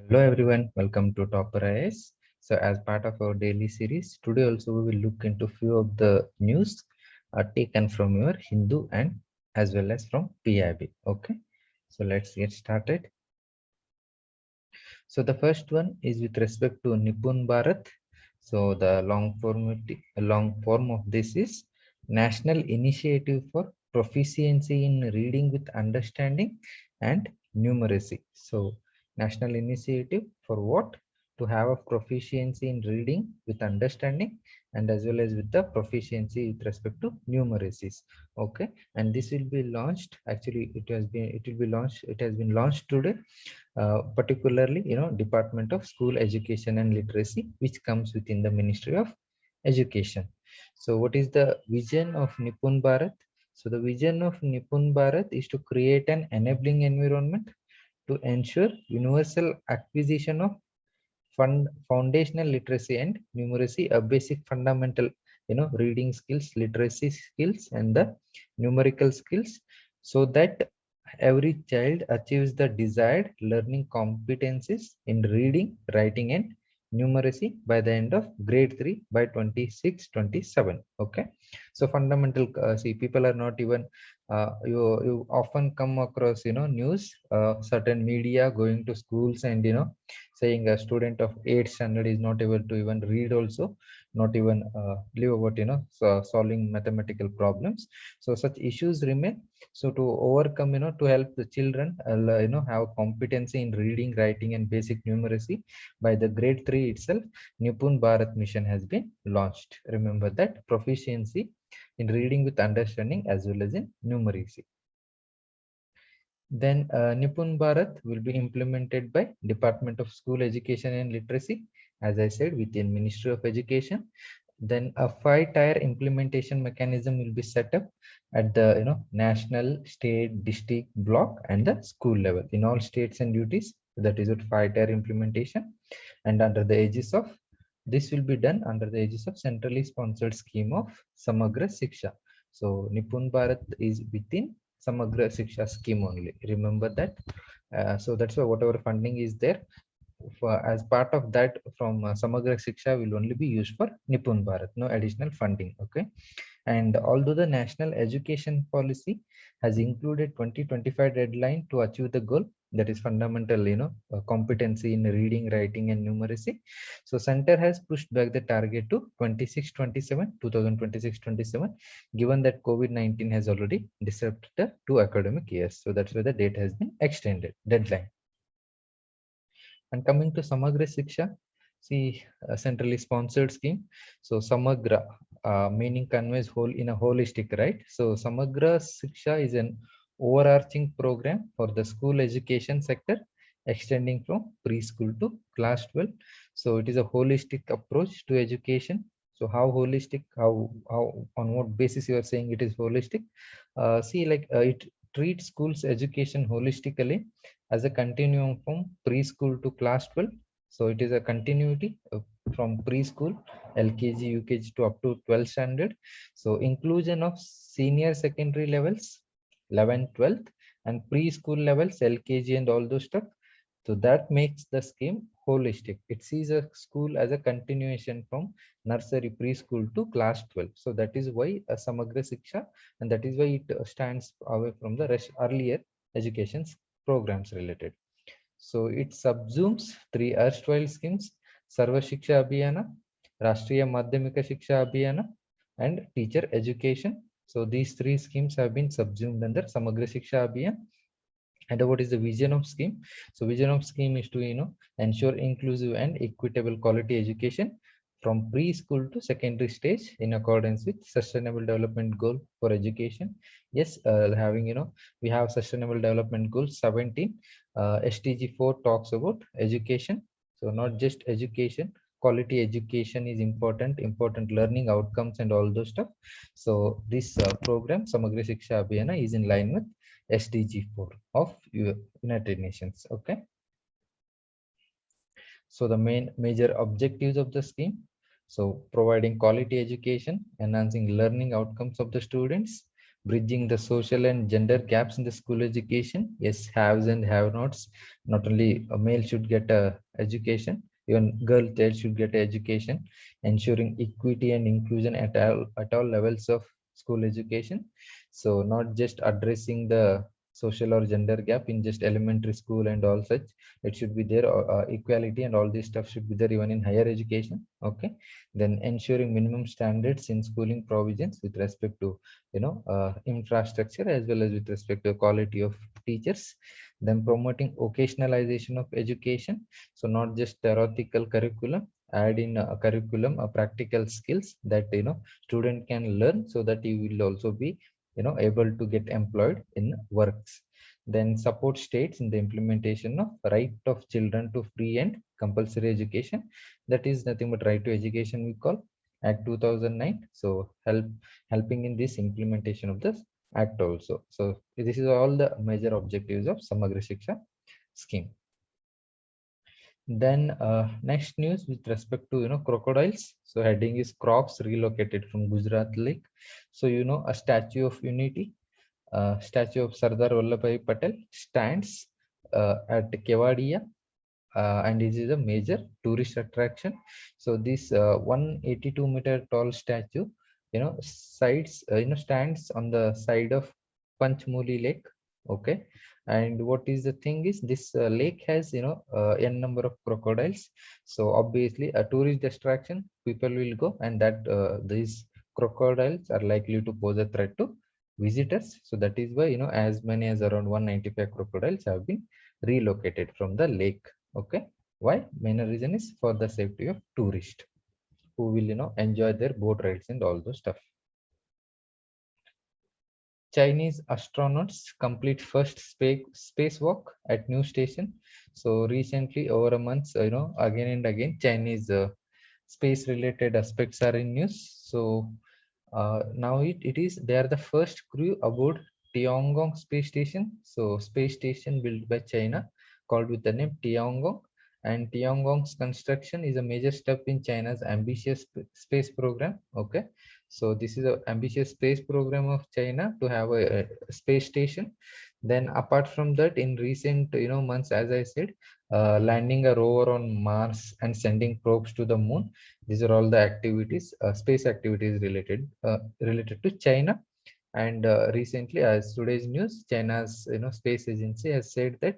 Hello everyone, welcome to Topper IS. So as part of our daily series, today also we will look into few of the news taken from your Hindu and as well as from PIB. Okay, so let's get started. So the first one is with respect to NIPUN Bharat. So the long form of this is National Initiative for Proficiency in Reading with Understanding and Numeracy. So national initiative for what? To have a proficiency in reading with understanding and as well as with the proficiency with respect to numeracies. Okay, and this will be launched. Actually, it has been launched today, particularly Department of School Education and Literacy, which comes within the Ministry of Education. So what is the vision of Nipun Bharat? So the vision of Nipun Bharat is to create an enabling environment to ensure universal acquisition of foundational literacy and numeracy, a basic fundamental reading skills, literacy skills and the numerical skills, so that every child achieves the desired learning competencies in reading, writing and numeracy by the end of grade 3 by 26-27. Okay, so fundamental, see, people are not even you often come across news, certain media going to schools and saying a student of 8th standard is not able to even read also, not even live about solving mathematical problems. So such issues remain. So to overcome, to help the children have competency in reading, writing and basic numeracy by the grade 3 itself, Nipun Bharat mission has been launched. Remember that proficiency in reading with understanding as well as in numeracy. Then Nipun Bharat will be implemented by Department of School Education and Literacy, as I said, within Ministry of Education. Then a 5-tier implementation mechanism will be set up at the national, state, district, block, and the school level in all states and duties. That is a 5-tier implementation, and under the aegis of this will be done under the aegis of centrally sponsored scheme of Samagra Siksha. So Nipun Bharat is within Samagra Siksha scheme only. Remember that. So that's why whatever funding is there as part of that from Samagra Siksha will only be used for Nipun Bharat. No additional funding. Okay. And although the national education policy has included 2025 deadline to achieve the goal, that is fundamental, competency in reading, writing and numeracy. So center has pushed back the target to 2026-27, given that COVID-19 has already disrupted the 2 academic years. So that's why the date has been extended, deadline. And coming to Samagra Siksha, see, a centrally sponsored scheme. So Samagra, meaning conveys whole in a holistic, right? So Samagra Siksha is an overarching program for the school education sector, extending from preschool to class 12. So it is a holistic approach to education. So how holistic, how on what basis you are saying it is holistic? See, like it treats schools education holistically as a continuum from preschool to class 12. So it is a continuity from preschool, LKG, UKG to up to 12th standard. So inclusion of senior secondary levels, 11th, 12th, and preschool levels, LKG and all those stuff. So that makes the scheme holistic. It sees a school as a continuation from nursery, preschool to class 12. So that is why a Samagra Siksha, and that is why it stands away from the earlier education programs related. So it subsumes 3 erstwhile schemes: Sarva Shiksha Abhiyana, Rashtriya Madhyamika Shiksha Abhiyana, and Teacher Education. So these 3 schemes have been subsumed under Samagra Shiksha Abhiyan. And what is the vision of scheme? So vision of scheme is to ensure inclusive and equitable quality education from preschool to secondary stage in accordance with sustainable development goal for education. Yes, having we have sustainable development goals 17. SDG 4 talks about education. So not just education, quality education is important learning outcomes and all those stuff. So this program Samagra Siksha Abhiyana is in line with SDG 4 of United Nations. Okay. So the major objectives of the scheme. So providing quality education, enhancing learning outcomes of the students, bridging the social and gender gaps in the school education. Yes, haves and have nots. Not only a male should get a education, even girl child should get education, ensuring equity and inclusion at all levels of school education. So not just addressing the social or gender gap in just elementary school and all such. It should be there. Equality and all this stuff should be there even in higher education. Okay, then ensuring minimum standards in schooling provisions with respect to infrastructure as well as with respect to quality of teachers. Then promoting occasionalization of education, so not just theoretical curriculum, add in a curriculum practical skills that student can learn, so that he will also be able to get employed in works. Then support states in the implementation of right of children to free and compulsory education. That is nothing but right to education we call Act 2009. So helping in this implementation of this act also. So this is all the major objectives of Samagra Siksha scheme. Then next news with respect to crocodiles. So heading is crops relocated from Gujarat Lake. So a statue of unity, statue of Sardar Vallabhbhai Patel stands at Kevadia, and this is a major tourist attraction. So this 182-meter tall statue stands on the side of Panchmuli Lake. Okay, and what is the thing is this lake has n number of crocodiles. So obviously a tourist distraction, people will go, and that these crocodiles are likely to pose a threat to visitors. So that is why as many as around 195 crocodiles have been relocated from the lake. Okay, why? Main reason is for the safety of tourists who will enjoy their boat rides and all those stuff. Chinese astronauts complete first spacewalk at new station. So recently, over a month, again and again, Chinese space related aspects are in news. So now it is they are the first crew aboard Tiangong space station. So space station built by China, called with the name Tiangong. And Tiangong's construction is a major step in China's ambitious space program. Okay, so this is an ambitious space program of China to have a space station. Then apart from that, in recent months, as I said, landing a rover on Mars and sending probes to the moon. These are all the activities, space activities related to China. And recently, as today's news, China's space agency has said that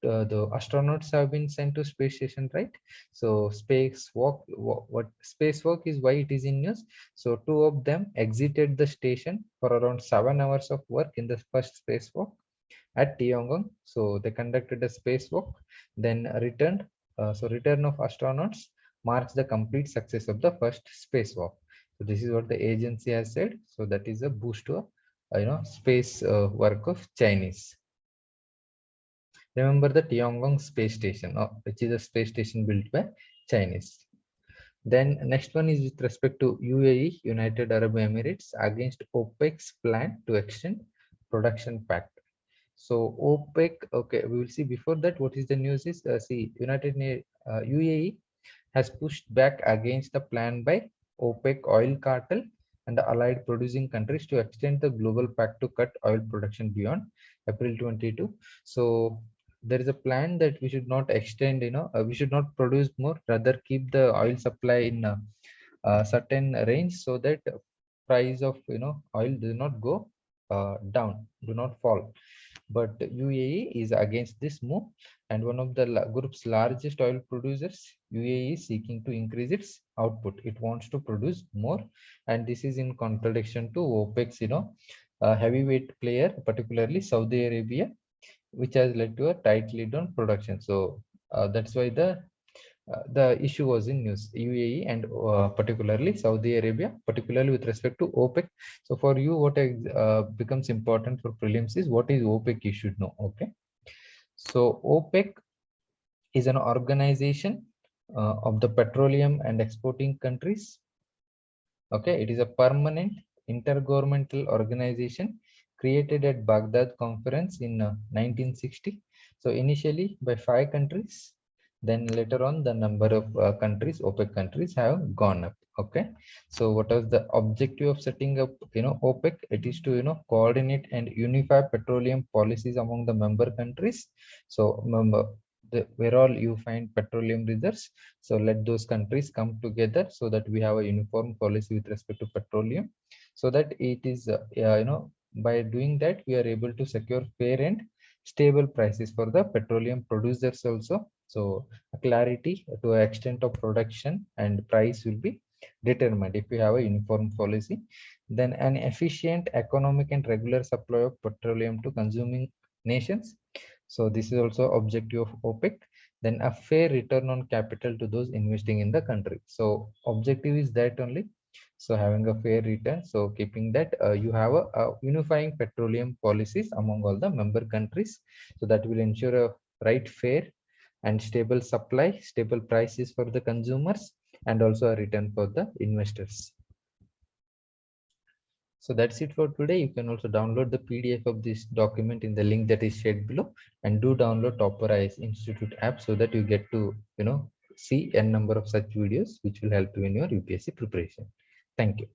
the astronauts have been sent to space station, right? So spacewalk, what spacewalk is why it is in news. So two of them exited the station for around 7 hours of work in the first spacewalk at Tiangong. So they conducted a spacewalk, then returned. So return of astronauts marks the complete success of the first spacewalk. So this is what the agency has said. So that is a boost to space work of Chinese. Remember the Tiangong space station, which is a space station built by Chinese. Then next one is with respect to UAE, United Arab Emirates, against OPEC's plan to extend production pact. So OPEC, okay, we will see before that what is the news is, see, UAE has pushed back against the plan by OPEC oil cartel and the allied producing countries to extend the global pact to cut oil production beyond April 22. So there is a plan that we should not extend, we should not produce more, rather keep the oil supply in a certain range, so that price of oil do not go down, do not fall. But UAE is against this move, and one of the group's largest oil producers, UAE, is seeking to increase its output. It wants to produce more, and this is in contradiction to OPEC's heavyweight player, particularly Saudi Arabia, which has led to a tight lead on production. So that's why the issue was in news. UAE and particularly Saudi Arabia, particularly with respect to OPEC. So for you, what becomes important for prelims is what is OPEC you should know. Okay, so OPEC is an organization of the petroleum and exporting countries. Okay, it is a permanent intergovernmental organization created at Baghdad Conference in 1960. So initially by 5 countries, Then later on, the number of countries, OPEC countries, have gone up. Okay, so what was the objective of setting up, OPEC? It is to, coordinate and unify petroleum policies among the member countries. So remember, where all you find petroleum reserves, so let those countries come together so that we have a uniform policy with respect to petroleum, so that it is, by doing that, we are able to secure fair and stable prices for the petroleum producers also. So clarity to extent of production and price will be determined if we have a uniform policy. Then an efficient economic and regular supply of petroleum to consuming nations. So this is also objective of OPEC. Then a fair return on capital to those investing in the country. So objective is that only. So having a fair return. So keeping that, you have a unifying petroleum policies among all the member countries. So that will ensure a right, fair and stable supply, stable prices for the consumers, and also a return for the investors. So that's it for today. You can also download the PDF of this document in the link that is shared below, and do download Topper IS Institute app so that you get to, see n number of such videos which will help you in your UPSC preparation. Thank you.